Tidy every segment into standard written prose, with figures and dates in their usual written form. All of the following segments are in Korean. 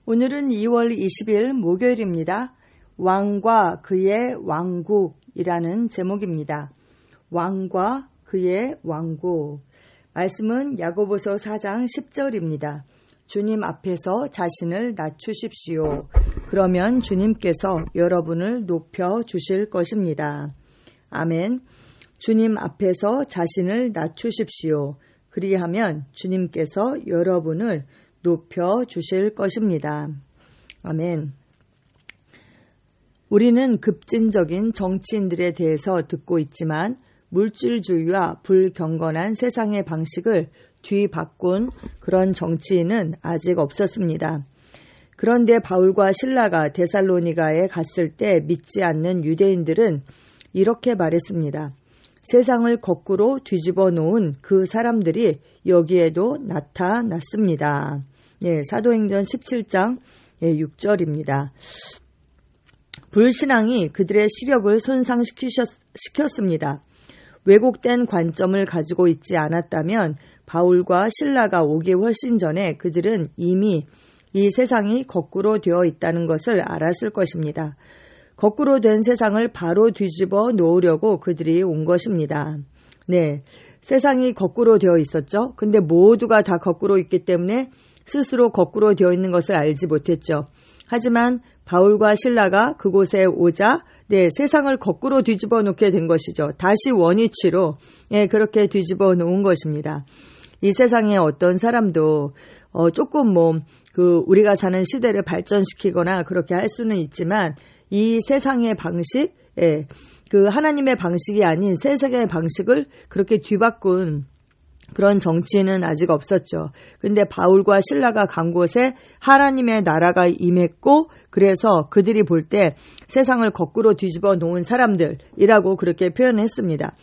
오늘은 2월 20일 목요일입니다. 왕과 그의 왕국이라는 제목입니다. 왕과 그의 왕국. 말씀은 야고보서 4장 10절입니다. 주님 앞에서 자신을 낮추십시오. 그러면 주님께서 여러분을 높여 주실 것입니다. 아멘. 주님 앞에서 자신을 낮추십시오. 그리하면 주님께서 여러분을 높여 주실 것입니다. 아멘. 우리는 급진적인 정치인들에 대해서 듣고 있지만 물질주의와 불경건한 세상의 방식을 뒤바꾼 그런 정치인은 아직 없었습니다. 그런데 바울과 실라가 데살로니가에 갔을 때 믿지 않는 유대인들은 이렇게 말했습니다. 세상을 거꾸로 뒤집어 놓은 그 사람들이 여기에도 나타났습니다. 사도행전 17장 6절입니다. 불신앙이 그들의 시력을 손상시켰습니다. 왜곡된 관점을 가지고 있지 않았다면 바울과 실라가 오기 훨씬 전에 그들은 이미 이 세상이 거꾸로 되어 있다는 것을 알았을 것입니다. 거꾸로 된 세상을 바로 뒤집어 놓으려고 그들이 온 것입니다. 세상이 거꾸로 되어 있었죠. 근데 모두가 다 거꾸로 있기 때문에 스스로 거꾸로 되어 있는 것을 알지 못했죠. 하지만 바울과 실라가 그곳에 오자 세상을 거꾸로 뒤집어 놓게 된 것이죠. 다시 원위치로 그렇게 뒤집어 놓은 것입니다. 이 세상에 어떤 사람도 조금 우리가 사는 시대를 발전시키거나 그렇게 할 수는 있지만 이 세상의 방식, 그 하나님의 방식이 아닌 세상의 방식을 그렇게 뒤바꾼 그런 정치인은 아직 없었죠. 근데 바울과 실라가 간 곳에 하나님의 나라가 임했고 그래서 그들이 볼 때 세상을 거꾸로 뒤집어 놓은 사람들이라고 그렇게 표현했습니다.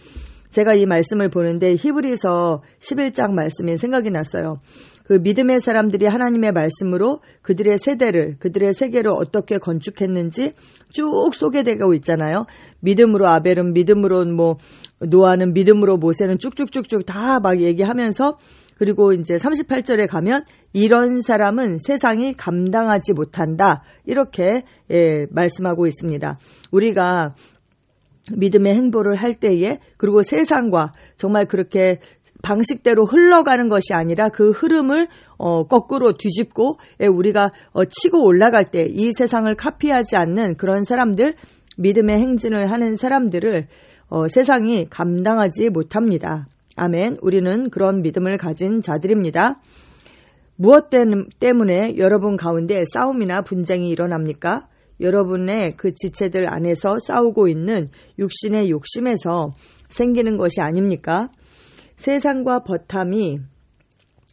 제가 이 말씀을 보는데 히브리서 11장 말씀이 생각이 났어요. 그 믿음의 사람들이 하나님의 말씀으로 그들의 세대를, 그들의 세계를 어떻게 건축했는지 쭉 소개되고 있잖아요. 믿음으로 아벨은, 믿음으로 노아는, 믿음으로 모세는 쭉쭉쭉쭉 다 막 얘기하면서 그리고 이제 38절에 가면 이런 사람은 세상이 감당하지 못한다. 이렇게 말씀하고 있습니다. 우리가 믿음의 행보를 할 때에 그리고 세상과 정말 그렇게 방식대로 흘러가는 것이 아니라 그 흐름을 거꾸로 뒤집고 우리가 치고 올라갈 때 이 세상을 카피하지 않는 그런 사람들, 믿음의 행진을 하는 사람들을 세상이 감당하지 못합니다. 아멘. 우리는 그런 믿음을 가진 자들입니다. 무엇 때문에 여러분 가운데 싸움이나 분쟁이 일어납니까? 여러분의 그 지체들 안에서 싸우고 있는 육신의 욕심에서 생기는 것이 아닙니까? 세상과 버탐이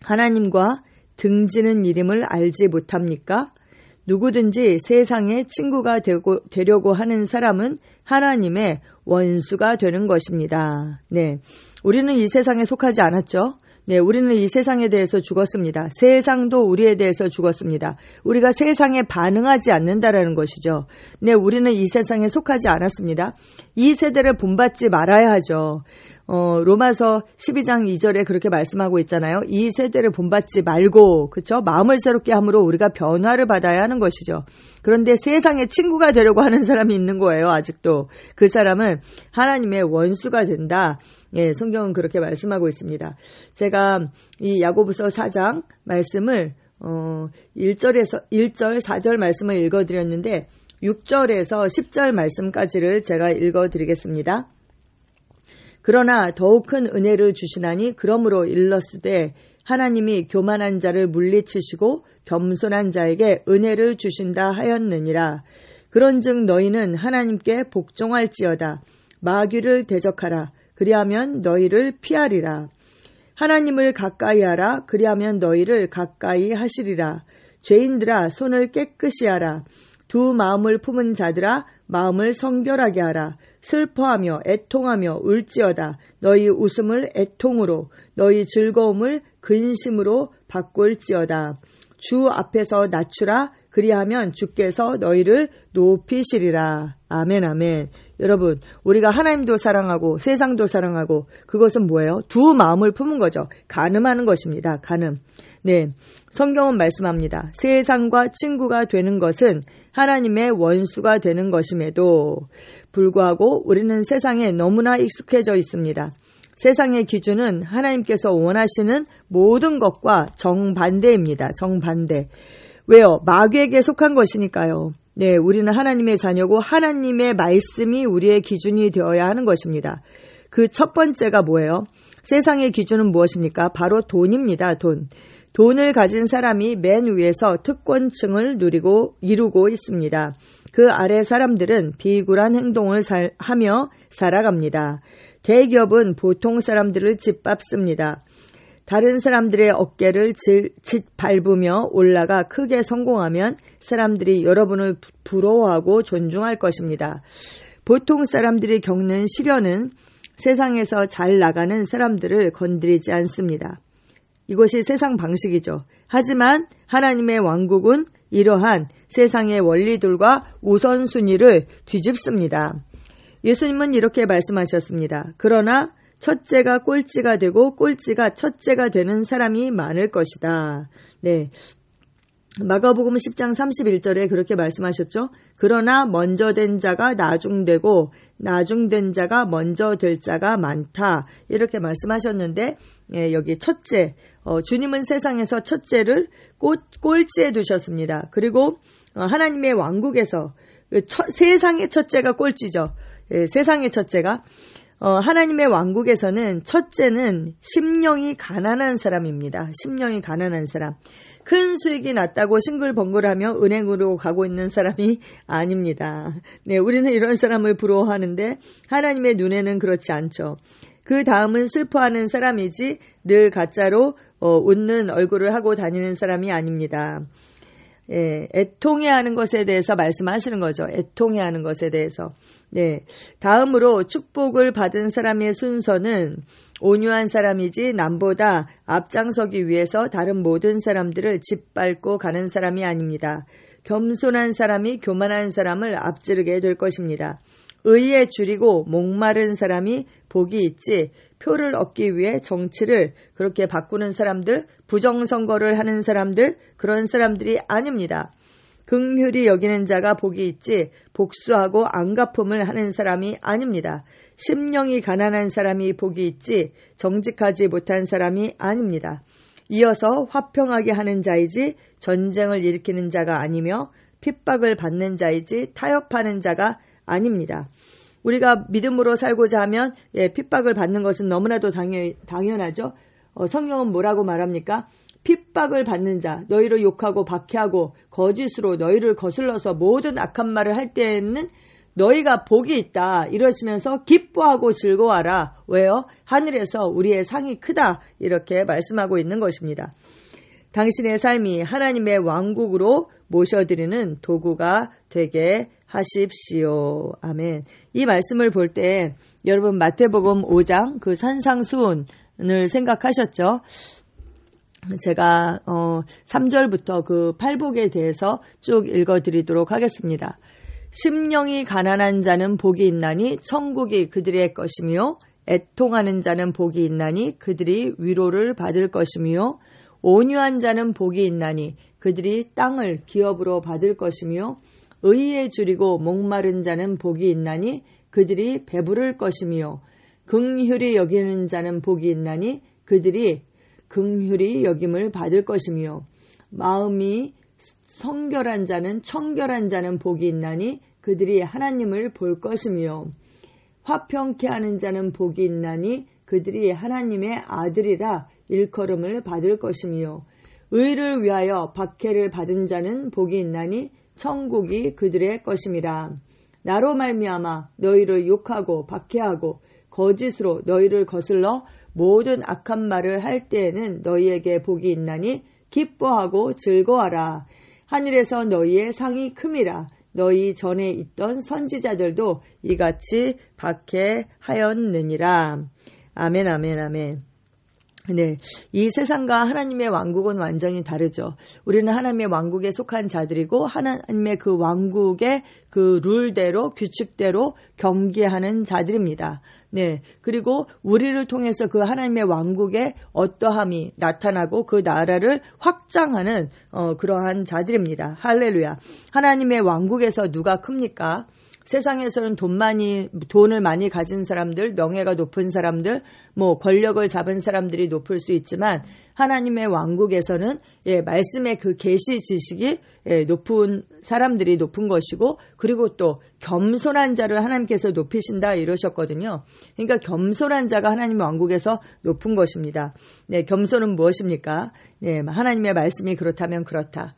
하나님과 등지는 일임을 알지 못합니까? 누구든지 세상의 친구가 되려고 하는 사람은 하나님의 원수가 되는 것입니다. 우리는 이 세상에 속하지 않았죠. 우리는 이 세상에 대해서 죽었습니다. 세상도 우리에 대해서 죽었습니다. 우리가 세상에 반응하지 않는다라는 것이죠. 우리는 이 세상에 속하지 않았습니다. 이 세대를 본받지 말아야 하죠. 로마서 12장 2절에 그렇게 말씀하고 있잖아요. 이 세대를 본받지 말고, 그쵸? 마음을 새롭게 함으로 우리가 변화를 받아야 하는 것이죠. 그런데 세상의 친구가 되려고 하는 사람이 있는 거예요, 아직도. 그 사람은 하나님의 원수가 된다. 성경은 그렇게 말씀하고 있습니다. 제가 이 야고보서 4장 말씀을 1절, 4절 말씀을 읽어드렸는데 6절에서 10절 말씀까지를 제가 읽어드리겠습니다. 그러나 더욱 큰 은혜를 주시나니 그러므로 일렀으되 하나님이 교만한 자를 물리치시고 겸손한 자에게 은혜를 주신다 하였느니라. 그런즉 너희는 하나님께 복종할지어다. 마귀를 대적하라. 그리하면 너희를 피하리라. 하나님을 가까이 하라. 그리하면 너희를 가까이 하시리라. 죄인들아 손을 깨끗이 하라. 두 마음을 품은 자들아 마음을 성결하게 하라. 슬퍼하며 애통하며 울지어다. 너희 웃음을 애통으로 너희 즐거움을 근심으로 바꿀지어다. 주 앞에서 낮추라. 그리하면 주께서 너희를 높이시리라. 아멘, 아멘. 여러분, 우리가 하나님도 사랑하고 세상도 사랑하고 그것은 뭐예요? 두 마음을 품은 거죠. 간음하는 것입니다. 간음. 네, 성경은 말씀합니다. 세상과 친구가 되는 것은 하나님의 원수가 되는 것임에도 불구하고 우리는 세상에 너무나 익숙해져 있습니다. 세상의 기준은 하나님께서 원하시는 모든 것과 정반대입니다. 정반대. 왜요? 마귀에게 속한 것이니까요. 네, 우리는 하나님의 자녀고 하나님의 말씀이 우리의 기준이 되어야 하는 것입니다. 그 첫 번째가 뭐예요? 세상의 기준은 무엇입니까? 바로 돈입니다. 돈. 돈을 가진 사람이 맨 위에서 특권층을 이루고 있습니다. 그 아래 사람들은 비굴한 행동을 하며 살아갑니다. 대기업은 보통 사람들을 짓밟습니다. 다른 사람들의 어깨를 짓밟으며 올라가 크게 성공하면 사람들이 여러분을 부러워하고 존중할 것입니다. 보통 사람들이 겪는 시련은 세상에서 잘 나가는 사람들을 건드리지 않습니다. 이것이 세상 방식이죠. 하지만 하나님의 왕국은 이러한 세상의 원리들과 우선순위를 뒤집습니다. 예수님은 이렇게 말씀하셨습니다. 그러나 첫째가 꼴찌가 되고 꼴찌가 첫째가 되는 사람이 많을 것이다. 네, 마가복음 10장 31절에 그렇게 말씀하셨죠. 그러나 먼저 된 자가 나중되고 나중된 자가 먼저 될 자가 많다. 이렇게 말씀하셨는데 여기 첫째, 주님은 세상에서 첫째를 꼴찌에 두셨습니다. 그리고 하나님의 왕국에서 세상의 첫째가 꼴찌죠. 세상의 첫째가 하나님의 왕국에서는 첫째는 심령이 가난한 사람입니다. 심령이 가난한 사람. 큰 수익이 났다고 싱글벙글하며 은행으로 가고 있는 사람이 아닙니다. 네, 우리는 이런 사람을 부러워하는데 하나님의 눈에는 그렇지 않죠. 그 다음은 슬퍼하는 사람이지 늘 가짜로 웃는 얼굴을 하고 다니는 사람이 아닙니다. 예, 애통해하는 것에 대해서 말씀하시는 거죠. 애통해하는 것에 대해서. 네, 다음으로 축복을 받은 사람의 순서는 온유한 사람이지 남보다 앞장서기 위해서 다른 모든 사람들을 짓밟고 가는 사람이 아닙니다. 겸손한 사람이 교만한 사람을 앞지르게 될 것입니다. 의에 줄이고 목마른 사람이 복이 있지 표를 얻기 위해 정치를 그렇게 바꾸는 사람들, 부정선거를 하는 사람들, 그런 사람들이 아닙니다. 긍휼히 여기는 자가 복이 있지 복수하고 안갚음을 하는 사람이 아닙니다. 심령이 가난한 사람이 복이 있지 정직하지 못한 사람이 아닙니다. 이어서 화평하게 하는 자이지 전쟁을 일으키는 자가 아니며 핍박을 받는 자이지 타협하는 자가 아닙니다. 우리가 믿음으로 살고자 하면 핍박을 받는 것은 너무나도 당연하죠. 성경은 뭐라고 말합니까? 핍박을 받는 자, 너희를 욕하고 박해하고 거짓으로 너희를 거슬러서 모든 악한 말을 할 때에는 너희가 복이 있다. 이러시면서 기뻐하고 즐거워하라. 왜요? 하늘에서 우리의 상이 크다. 이렇게 말씀하고 있는 것입니다. 당신의 삶이 하나님의 왕국으로 모셔드리는 도구가 되게 하십시오. 아멘. 이 말씀을 볼 때 여러분 마태복음 5장 그 산상수훈을 생각하셨죠? 제가 3절부터 그 팔복에 대해서 쭉 읽어드리도록 하겠습니다. 심령이 가난한 자는 복이 있나니 천국이 그들의 것이며 애통하는 자는 복이 있나니 그들이 위로를 받을 것이며 온유한 자는 복이 있나니 그들이 땅을 기업으로 받을 것이며 의에 줄이고 목마른 자는 복이 있나니 그들이 배부를 것이며 긍휼히 여기는 자는 복이 있나니 그들이 긍휼히 여김을 받을 것이며 마음이 성결한 자는 청결한 자는 복이 있나니 그들이 하나님을 볼 것이며 화평케 하는 자는 복이 있나니 그들이 하나님의 아들이라 일컬음을 받을 것이며 의를 위하여 박해를 받은 자는 복이 있나니 천국이 그들의 것임이라. 나로 말미암아 너희를 욕하고 박해하고 거짓으로 너희를 거슬러 모든 악한 말을 할 때에는 너희에게 복이 있나니 기뻐하고 즐거워하라. 하늘에서 너희의 상이 큼이라. 너희 전에 있던 선지자들도 이같이 박해하였느니라. 아멘, 아멘, 아멘. 네, 이 세상과 하나님의 왕국은 완전히 다르죠. 우리는 하나님의 왕국에 속한 자들이고 하나님의 그 왕국의 그 룰대로 규칙대로 경계하는 자들입니다. 네, 그리고 우리를 통해서 그 하나님의 왕국의 어떠함이 나타나고 그 나라를 확장하는 그러한 자들입니다. 할렐루야. 하나님의 왕국에서 누가 큽니까? 세상에서는 돈을 많이 가진 사람들, 명예가 높은 사람들, 권력을 잡은 사람들이 높을 수 있지만 하나님의 왕국에서는 말씀의 그 계시 지식이 높은 사람들이 높은 것이고, 그리고 또 겸손한 자를 하나님께서 높이신다 이러셨거든요. 그러니까 겸손한 자가 하나님의 왕국에서 높은 것입니다. 네, 겸손은 무엇입니까? 네, 하나님의 말씀이 그렇다면 그렇다.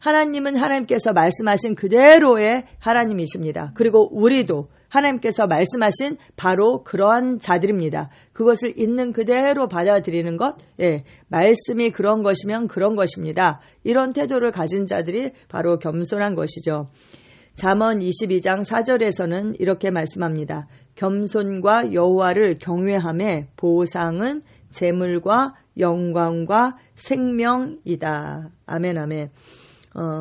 하나님은 하나님께서 말씀하신 그대로의 하나님이십니다. 그리고 우리도 하나님께서 말씀하신 바로 그러한 자들입니다. 그것을 있는 그대로 받아들이는 것, 말씀이 그런 것이면 그런 것입니다. 이런 태도를 가진 자들이 바로 겸손한 것이죠. 잠언 22장 4절에서는 이렇게 말씀합니다. 겸손과 여호와를 경외함의 보상은 재물과 영광과 생명이다. 아멘, 아멘.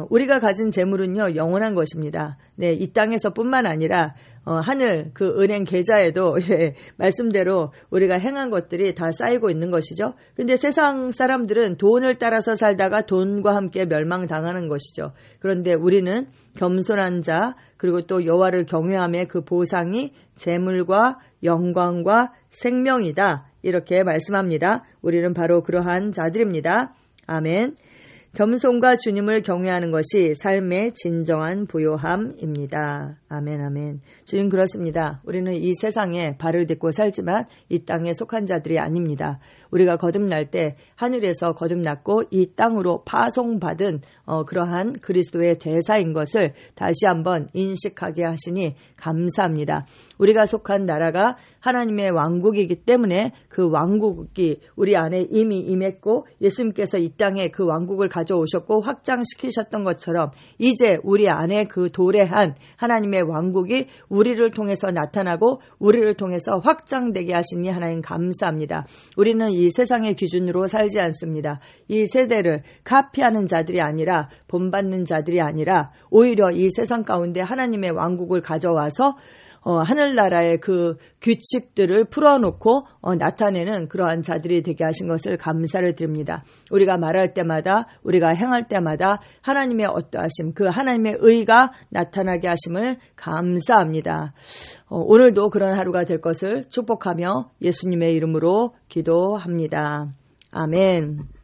우리가 가진 재물은요, 영원한 것입니다. 네, 이 땅에서뿐만 아니라 하늘 그 은행 계좌에도 말씀대로 우리가 행한 것들이 다 쌓이고 있는 것이죠. 근데 세상 사람들은 돈을 따라서 살다가 돈과 함께 멸망당하는 것이죠. 그런데 우리는 겸손한 자, 그리고 또 여호와를 경외함의 그 보상이 재물과 영광과 생명이다. 이렇게 말씀합니다. 우리는 바로 그러한 자들입니다. 아멘. 겸손과 주님을 경외하는 것이 삶의 진정한 부요함입니다. 아멘, 아멘. 주님 그렇습니다. 우리는 이 세상에 발을 딛고 살지만 이 땅에 속한 자들이 아닙니다. 우리가 거듭날 때 하늘에서 거듭났고 이 땅으로 파송받은 그러한 그리스도의 대사인 것을 다시 한번 인식하게 하시니 감사합니다. 우리가 속한 나라가 하나님의 왕국이기 때문에 그 왕국이 우리 안에 이미 임했고 예수님께서 이 땅에 그 왕국을 가져오셨고 확장시키셨던 것처럼 이제 우리 안에 그 도래한 하나님의 왕국이 우리를 통해서 나타나고 우리를 통해서 확장되게 하시니 하나님 감사합니다. 우리는 이 세상의 기준으로 살지 않습니다. 이 세대를 카피하는 자들이 아니라 본받는 자들이 아니라 오히려 이 세상 가운데 하나님의 왕국을 가져와서 하늘나라의 그 규칙들을 풀어놓고 나타내는 그러한 자들이 되게 하신 것을 감사를 드립니다. 우리가 말할 때마다 우리가 행할 때마다 하나님의 어떠하심, 그 하나님의 의가 나타나게 하심을 감사합니다. 오늘도 그런 하루가 될 것을 축복하며 예수님의 이름으로 기도합니다. 아멘.